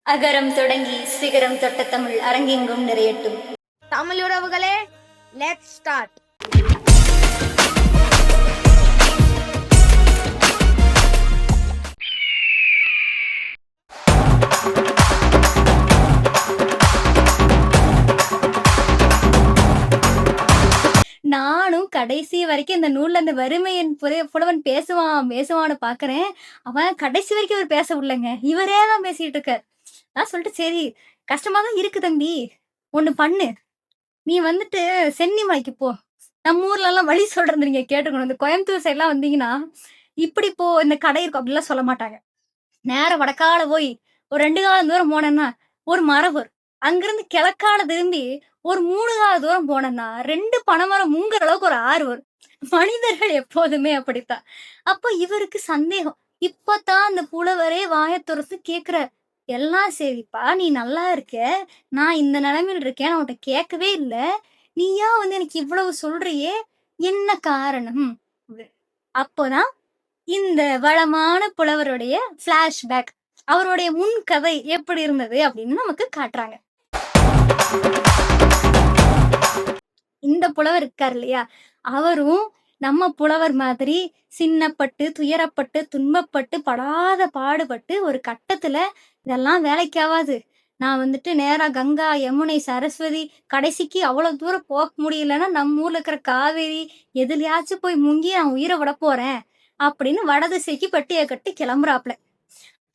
அகரம் தொடங்கி சிகரம் தொட்ட தமிழ் அரங்கெங்கும் நிறையட்டும். தமிழ் உறவுகளே, லெட்ஸ் ஸ்டார்ட். நானும் கடைசி வரைக்கும் இந்த நூல்ல இந்த வறுமையின் புலவன் பேசுவான்னு பாக்குறேன். அவன் கடைசி வரைக்கும் அவர் பேச விடலைங்க. இவரே தான் பேசிட்டு இருக்கார். நான் சொல்லிட்டு சரி, கஷ்டமா தான் இருக்கு தம்பி. ஒண்ணு பண்ணு. நீ வந்துட்டு சென்னிமலைக்கு போ. நம்ம ஊர்ல எல்லாம் வழி சொல்றது நீங்க கேட்டுக்கணும். இந்த கோயம்புத்தூர் சைட்லாம் வந்தீங்கன்னா, இப்படி போ, இந்த கடை இருக்கும் அப்படிலாம் சொல்ல மாட்டாங்க. நேரா வடக்கால போய் ஒரு 2 காலம் தூரம் போனேன்னா, ஒரு மரம் வரும். அங்கிருந்து கிழக்கால திரும்பி ஒரு 3 கால தூரம் போனேன்னா, 2 பனைமரம் முங்குற அளவுக்கு ஒரு ஆறு வரும். மனிதர்கள் எப்போதுமே அப்படித்தான். அப்போ இவருக்கு சந்தேகம். இப்பதான் அந்த புலவரே வாய தொறந்து கேட்கிறார். "எல்லாம் சரிப்பா, நீ நல்லா இருக்க. நான் இந்த நிலைமையில இருக்கேன். நான் உன்ட்ட கேட்கவே இல்ல. நீயா வந்து எனக்கு இவ்வளவு சொல்றியே, என்ன காரணம்?" அப்போதான் இந்த வளமான புலவருடைய ஃபிளாஷ்பேக், அவருடைய முன் கதை எப்படி இருந்தது அப்படின்னு நமக்கு காட்டுறாங்க. இந்த புலவர் இருக்கார் இல்லையா, அவரும் நம்ம புலவர் மாதிரி சின்னப்பட்டு, துயரப்பட்டு, துன்பப்பட்டு, படாத பாடுபட்டு ஒரு கட்டத்துல இதெல்லாம் வேலைக்கு ஆவாது. நான் வந்துட்டு நேரா கங்கா, யமுனை, சரஸ்வதி கடைசிக்கு அவ்வளவு தூரம் போக முடியலன்னா, நம்ம ஊர்ல இருக்கிற காவேரி எதுலயாச்சும் போய் முங்கி நான் உயிரை விட போறேன் அப்படின்னு வடதிசைக்கு பெட்டிய கட்டி கிளம்புறாப்ல.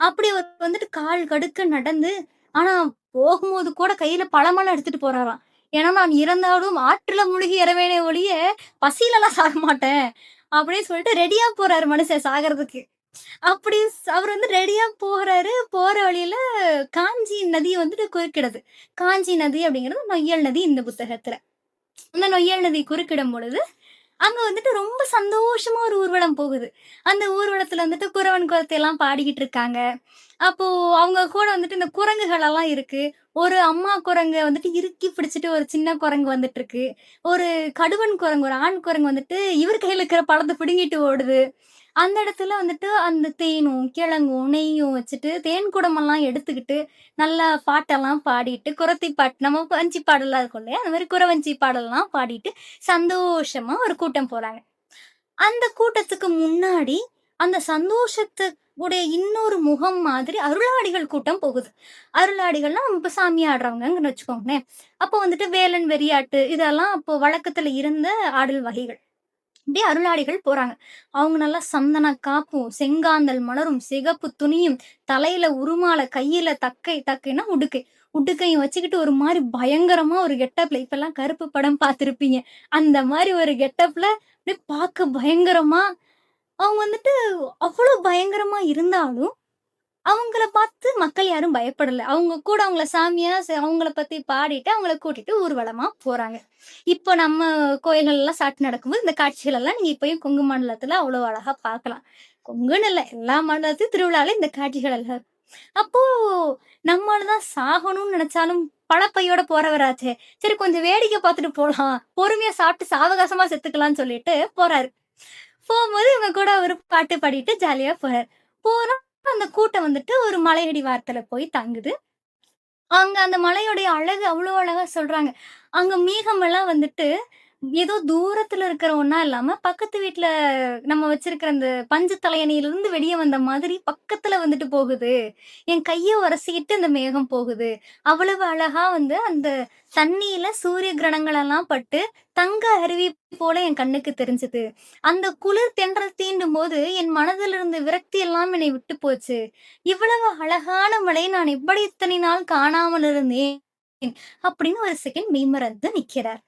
அப்படி அவர் வந்துட்டு கால் கடுக்க நடந்து, ஆனா போகும்போது கூட கையில பழமெல்லாம் எடுத்துட்டு போறாராம். ஏன்னா, "நான் இறந்தாலும் ஆற்றுல முழுகி இறவேனே ஒழிய, பசியிலலாம் சாக மாட்டேன்." அப்படின்னு சொல்லிட்டு ரெடியா போறாரு மனுஷன் சாகறதுக்கு. அப்படி அவர் வந்து ரெடியா போறாரு. போற வழியில காஞ்சி நதி வந்துட்டு குறுக்கிடுது. காஞ்சி நதி அப்படிங்கிறது நொய்யல் நதி இந்த புத்தகத்துல. அந்த நொய்யல் நதி குறுக்கிடும் பொழுது அங்க வந்துட்டு ரொம்ப சந்தோஷமா ஒரு ஊர்வலம் போகுது. அந்த ஊர்வலத்துல வந்துட்டு குறவன் குறத்தையெல்லாம் பாடிக்கிட்டு இருக்காங்க. அப்போ அவங்க கூட வந்துட்டு இந்த குரங்குகள் எல்லாம் இருக்கு. ஒரு அம்மா குரங்க வந்துட்டு இறுக்கி பிடிச்சுட்டு ஒரு சின்ன குரங்கு வந்துட்டுருக்கு. ஒரு கடுவன் குரங்கு, ஒரு ஆண் குரங்கு வந்துட்டு இவர் கையில இருக்கிற பழத்த பிடுங்கிட்டு ஓடுது. அந்த இடத்துல வந்துட்டு அந்த தேனும், கிழங்கும், நெய்யும் வச்சுட்டு தேன் குடமெல்லாம் எடுத்துக்கிட்டு, நல்லா பாட்டெல்லாம் பாடிட்டு, குறத்தி பாட்டு நம்ம வஞ்சி பாடல்லாம் இருக்கும் இல்லையா? அந்த மாரி குறவஞ்சி பாடல்லாம் பாடிட்டு, சந்தோஷமா ஒரு கூட்டம் போறாங்க. அந்த கூட்டத்துக்கு முன்னாடி, அந்த சந்தோஷத்துடைய இன்னொரு முகம் மாதிரி அருளாடிகள் கூட்டம் போகுது. அருளாடிகள்னா, நம்ம இப்ப சாமி ஆடுறவங்கன்னு வச்சுக்கோங்களேன். அப்போ வந்துட்டு வேலன், வெறியாட்டு இதெல்லாம் அப்போ வழக்கத்துல இருந்த ஆடல் வகைகள். அப்படியே அருளாடிகள் போறாங்க. அவங்க நல்லா சந்தன காப்பும், செங்காந்தள் மலரும், சிகப்பு துணியும், தலையில உருமால, கையில தக்கைன்னா உடுக்கை. உடுக்கையும் வச்சுக்கிட்டு ஒரு மாரி பயங்கரமா ஒரு கெட்டப்ல இப்பல்லாம் கருப்பு படம் பார்த்திருப்பீங்க. அந்த மாரி ஒரு கெட்டப்ல அப்படியே பார்க்க பயங்கரமா அவங்க வந்துட்டு அவ்வளோ பயங்கரமா இருந்தாலும் அவங்கள பார்த்து மக்கள் யாரும் பயப்படல. அவங்க கூட அவங்கள சாமியா அவங்கள பத்தி பாடிட்டு, அவங்கள கூட்டிட்டு ஊர்வலமா போறாங்க. இப்போ நம்ம கோயில்கள்லாம் சாட்டு நடக்கும்போது, இந்த காட்சிகள் எல்லாம் நீங்க இப்பயும் கொங்கு மண்டலத்துல அவ்வளோ அழகா பார்க்கலாம். கொங்குன்னு இல்ல, எல்லா மண்டலத்தையும் திருவிழால இந்த காட்சிகள் எல்லாம். அப்போ நம்மால தான் சாகணும்னு நெனச்சாலும் பணப்பையோட போறவராச்சே. சரி கொஞ்சம் வேடிக்கை பார்த்துட்டு போலாம். பொறுமையா சாப்பிட்டு சாவகாசமா செத்துக்கலாம்னு சொல்லிட்டு போறாரு. போம்போது இவங்க கூட அவரு பாட்டு பாடிட்டு ஜாலியா போறாரு. போனா அந்த கூட்டம் வந்துட்டு ஒரு மலையடி வாரத்துல போய் தங்குது. அங்க அந்த மலையுடைய அழகு அவ்ளோ அழகா சொல்றாங்க. அங்க மேகமெல்லாம் வந்துட்டு, ஏதோ தூரத்துல இருக்கிற ஒண்ணா இல்லாம, பக்கத்து வீட்ல நம்ம வச்சிருக்கிற அந்த பஞ்சு தலையணையிலிருந்து வெளிய வந்த மாதிரி பக்கத்துல வந்துட்டு போகுது. என் கைய உரசிக்கிட்டு அந்த மேகம் போகுது. அவ்வளவு அழகா வந்து அந்த தண்ணீல சூரிய கிரணங்கள் எல்லாம் பட்டு, தங்க அருவி போல என் கண்ணுக்கு தெரிஞ்சது. அந்த குளிர் தென்றல் தீண்டும்போது, என் மனதில் இருந்த விரக்தி எல்லாம் என்னை விட்டு போச்சு. இவ்வளவு அழகான மலை நான் எப்படி இத்தனை நாள் காணாமல் இருந்தேன். அப்படின்னு ஒரு செகண்ட் மெய்மறந்து நிக்கிறார்.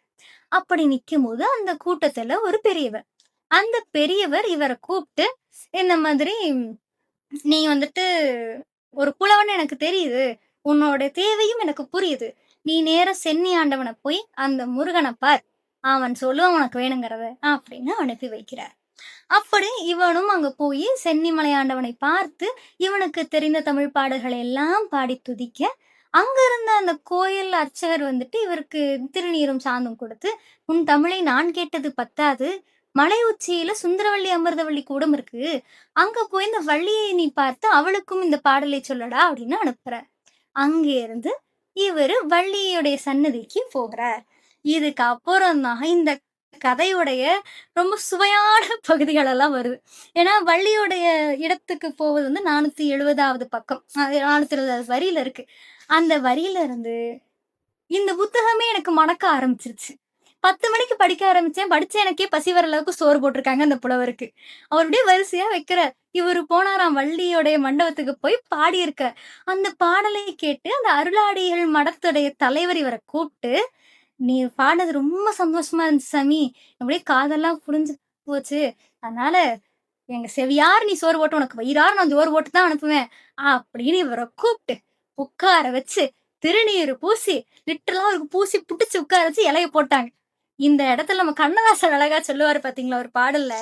அப்படி நிக்கும்போது அந்த கூட்டத்துல ஒரு பெரியவர். அந்த பெரியவர் இவர கூப்ட்டு, இந்த மாதிரி "நீ வந்துட்டு ஒரு புலவன்னு எனக்கு தெரியுது. உன்னோட தேவையும் எனக்கு புரியுது. நீ நேரா சென்னி ஆண்டவன போய் அந்த முருகன பார். அவன் சொல்லுவான் உனக்கு வேணுங்கிறத" அப்படின்னு அனுப்பி வைக்கிறார். அப்படி இவனும் அங்க போயி சென்னிமலை ஆண்டவனை பார்த்து, இவனுக்கு தெரிந்த தமிழ் பாடல்களை எல்லாம் பாடி துதிக்க, அங்க இருந்த அந்த கோயில் அர்ச்சகர் வந்துட்டு இவருக்கு திருநீரும் சாந்தும் கொடுத்து, "உன் தமிழை நான் கேட்டது பத்தாது. மலை உச்சியில சுந்தரவல்லி அமிர்தவல்லி கூடம் இருக்கு. அங்க போய் இந்த வள்ளியை நீ பார்த்து அவளுக்கும் இந்த பாடலை சொல்லடா" அப்படின்னு அனுப்புறார். அங்கேருந்து இவரு வள்ளியுடைய சன்னதிக்கு போகிறார். இதுக்கு அப்புறம் தான் இந்த கதையுடைய ரொம்ப சுவையான பகுதிகள் எல்லாம் வருது. ஏன்னா வள்ளியுடைய இடத்துக்கு போவது வந்து 470வது பக்கம். 470வது வரியில இருக்கு. அந்த வரியில இருந்து இந்த புத்தகமே எனக்கு மணக்க ஆரம்பிச்சுருச்சு. 10 மணிக்கு படிக்க ஆரம்பிச்சேன். படிச்ச எனக்கே பசி வர அளவுக்கு சோறு போட்டுருக்காங்க அந்த புலவருக்கு. அவர் அப்படியே வரிசையா வைக்கிறார். இவரு போனாராம் வள்ளியோடைய மண்டபத்துக்கு போய் பாடியிருக்கார். அந்த பாடலை கேட்டு அந்த அருளாடிகள் மடத்துடைய தலைவர் இவர கூப்ட்டு, "நீ பாடுனது ரொம்ப சந்தோஷமா இருந்துச்சு சாமி. அப்படியே காதெல்லாம் புரிஞ்சு போச்சு. அதனால எங்க செவியார நீ சோறு போட்டு உனக்கு வயிறார நான் சோறு போட்டு தான் அனுப்புவேன்." அப்படின்னு இவர கூப்ட்டு, உட்கார வச்சு, திருநீறு பூசி, லிட்டரலா அவருக்கு பூசி புடிச்சு உட்கார வச்சு இலைய போட்டாங்க. இந்த இடத்துல நம்ம கண்ணதாசன் அழகா சொல்லுவாரு பாத்தீங்களா ஒரு பாடல்ல,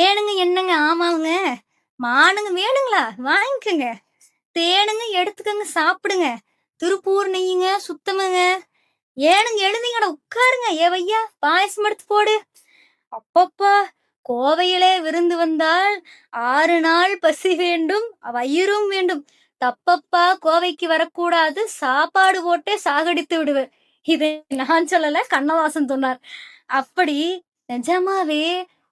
"ஏனுங்க என்னங்க ஆமாங்க, மானுங்க வேணுங்களா? வாங்கிக்கங்க. தேனுங்க எடுத்துக்கங்க சாப்பிடுங்க. திருப்பூர் நெய்யுங்க சுத்தமுங்க. ஏனுங்க எழுந்தீங்கடா உட்காருங்க. ஏவையா பாயாசம் எடுத்து போடு." அப்பப்பா! கோவையிலே விருந்து வந்தால் 6 நாள் பசி வேண்டும், வயிறும் வேண்டும். தப்பப்பா கோவைக்கு வரக்கூடாது, சாப்பாடு போட்டே சாகடித்து விடுவேன். இது நான் சொல்லல, கண்ணதாசன் சொன்னார். அப்படி நிஜமாவே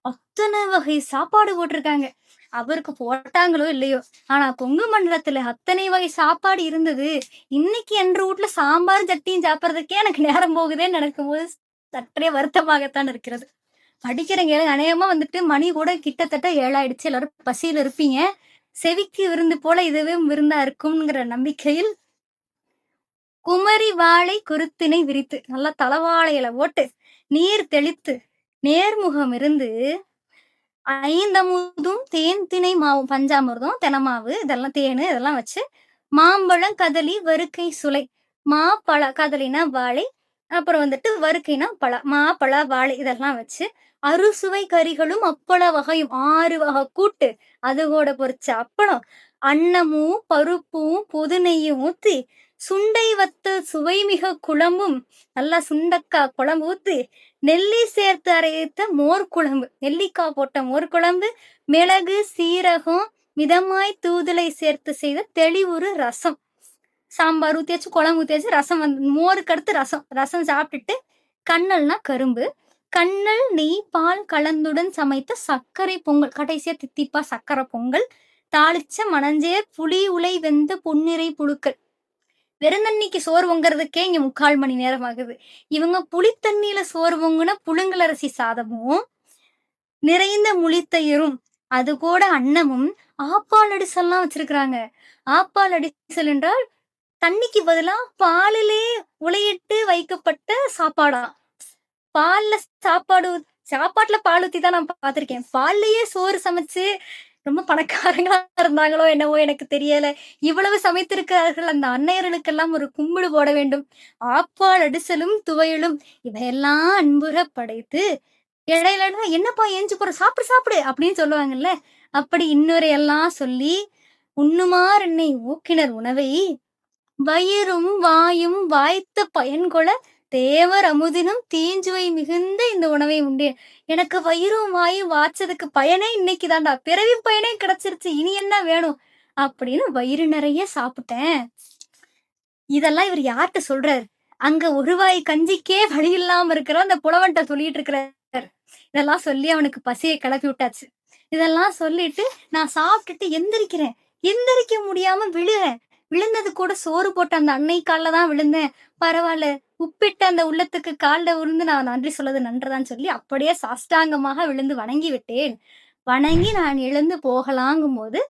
அத்தன வகை சாப்பாடு போட்டிருக்காங்க. அவருக்கு போட்டாங்களோ இல்லையோ, ஆனா கொங்கு மண்டலத்துல அத்தனை வகை சாப்பாடு இருந்தது. இன்னைக்கு என்ற வீட்ல சாம்பாரும், சட்னியும் சாப்பிடுறதுக்கே எனக்கு நேரம் போகுதேன்னு நினைக்கும்போது சற்றே வருத்தமாகத்தான் இருக்கிறது. படிக்கிறேங்க. அநேகமா வந்துட்டு மணி கூட கிட்டத்தட்ட 7 ஆயிடுச்சு. எல்லாரும் பசியில இருப்பீங்க. செவிக்கு விருந்து போல இதுவும் விருந்தா இருக்கும்ங்கிற நம்பிக்கையில், குமரி வாழை குருத்தினை விரித்து, நல்லா தலவாழை இல போட்டு, நீர் தெளித்து, நேர்முகம் இருந்து, ஐந்தமுதும் தேன் தினை மாவும் பஞ்சாமிர்தம், தெனமாவு இதெல்லாம் தேனு இதெல்லாம் வச்சு, மாம்பழம், கதலி, வறுக்கை, சுளை, மாப்பழ கதலினா வாழை, அப்புறம் வந்துட்டு வறுக்கைனா பழம். மாப்பழ, வாழை இதெல்லாம் வச்சு, அறுசுவை கறிகளும், அப்பள வகையும் 6 வகை கூட்டு, அது கூட பொரிச்ச அப்பளம், அன்னமும், பருப்பும், புது நெய்யும் ஊத்தி, சுண்டை வத்தல் சுவைமிக குழம்பும், நல்லா சுண்டக்கா குழம்பு ஊத்தி, நெல்லி சேர்த்து அரைத்த மோர் குழம்பு, நெல்லிக்காய் போட்ட மோர் குழம்பு, மிளகு, சீரகம், மிதமாய் தூதுளை சேர்த்து செய்த தெளிவுறு ரசம். சாம்பார் ஊத்தியாச்சு, குழம்பு ஊத்தியாச்சு, ரசம் வந்து மோருக்கு அடுத்து ரசம். ரசம் சாப்பிட்டுட்டு, கண்ணல்னா கரும்பு. கண்ணல், நெய், பால் கலந்துடன் சமைத்த சர்க்கரை பொங்கல். கடைசியா தித்திப்பா சர்க்கரை பொங்கல். தாளிச்ச மணஞ்சேர் புளி உலை வெந்த பொன்னிறை புழுக்கள். வெறுந்தண்ணிக்கு சோறு பொங்கறதுக்கே இங்க 3/4 மணி நேரம் ஆகுது. இவங்க புளித்தண்ணியில சோறு பொங்குன புழுங்கலரிசி சாதமும், நிறைந்த முளித்தயிரும், அது கூட அன்னமும், ஆப்பால் அடிசல்லாம் வச்சிருக்கிறாங்க. ஆப்பால் அடிசல் என்றால் தண்ணிக்கு பதிலா பாலிலே உலையிட்டு வைக்கப்பட்ட சாப்பாடாம். பால்ல சாப்பாடு சாப்பாட்டுல பால் ஊத்தி தான் நான் பார்த்துருக்கேன். பால்லயே சோறு சமைச்சு ரொம்ப பணக்காரங்களா இருந்தாங்களோ என்னவோ எனக்கு தெரியல. இவ்வளவு சமைத்திருக்கிறார்கள் அந்த அன்னையர்களுக்கெல்லாம் ஒரு கும்பிடு போட வேண்டும். ஆப்பால் அடிசலும், துவையலும் இவையெல்லாம் அன்புற படைத்து, இடையில "என்னப்பா ஏஞ்சு போற? சாப்பிடு சாப்பிடு" அப்படின்னு சொல்லுவாங்கல்ல. அப்படி இன்னுரையெல்லாம் சொல்லி, "உண்ணுமாறு என்னை ஊக்கினர் உணவை, வயிறும் வாயும் வாய்த்த பயன்கொள தேவர் அமுதினும் தீஞ்சுவை மிகுந்த இந்த உணவை உண்டேன்." எனக்கு வயிறும் வாயும் வாய்ச்சதுக்கு பயனே இன்னைக்கு தான்டா. பிறவி பயனே கிடைச்சிருச்சு. இனி என்ன வேணும்? அப்படின்னு வயிறு நிறைய சாப்பிட்டேன். இதெல்லாம் இவர் யார்ட்ட சொல்றாரு? அங்க ஒரு வாய் கஞ்சிக்கே வழி இல்லாம இருக்கிற அந்த புலவன்ட்ட சொல்லிட்டு இருக்கிறாரு. இதெல்லாம் சொல்லி அவனுக்கு பசிய கிளப்பி விட்டாச்சு. இதெல்லாம் சொல்லிட்டு நான் சாப்பிட்டுட்டு எந்திரிக்கிறேன். எந்திரிக்க முடியாம விழுறேன். விழுந்தது கூட சோறு போட்ட அந்த அன்னை கால்ல தான் விழுந்தேன். பரவால்ல. உப்பிட்ட அந்த உள்ளத்துக்கு கால்ல விழுந்து நான் நன்றி சொல்வது நன்றுதான் சொல்லி அப்படியே சாஷ்டாங்கமாக விழுந்து வணங்கி விட்டேன். வணங்கி நான் எழுந்து போகலாங்கும்போது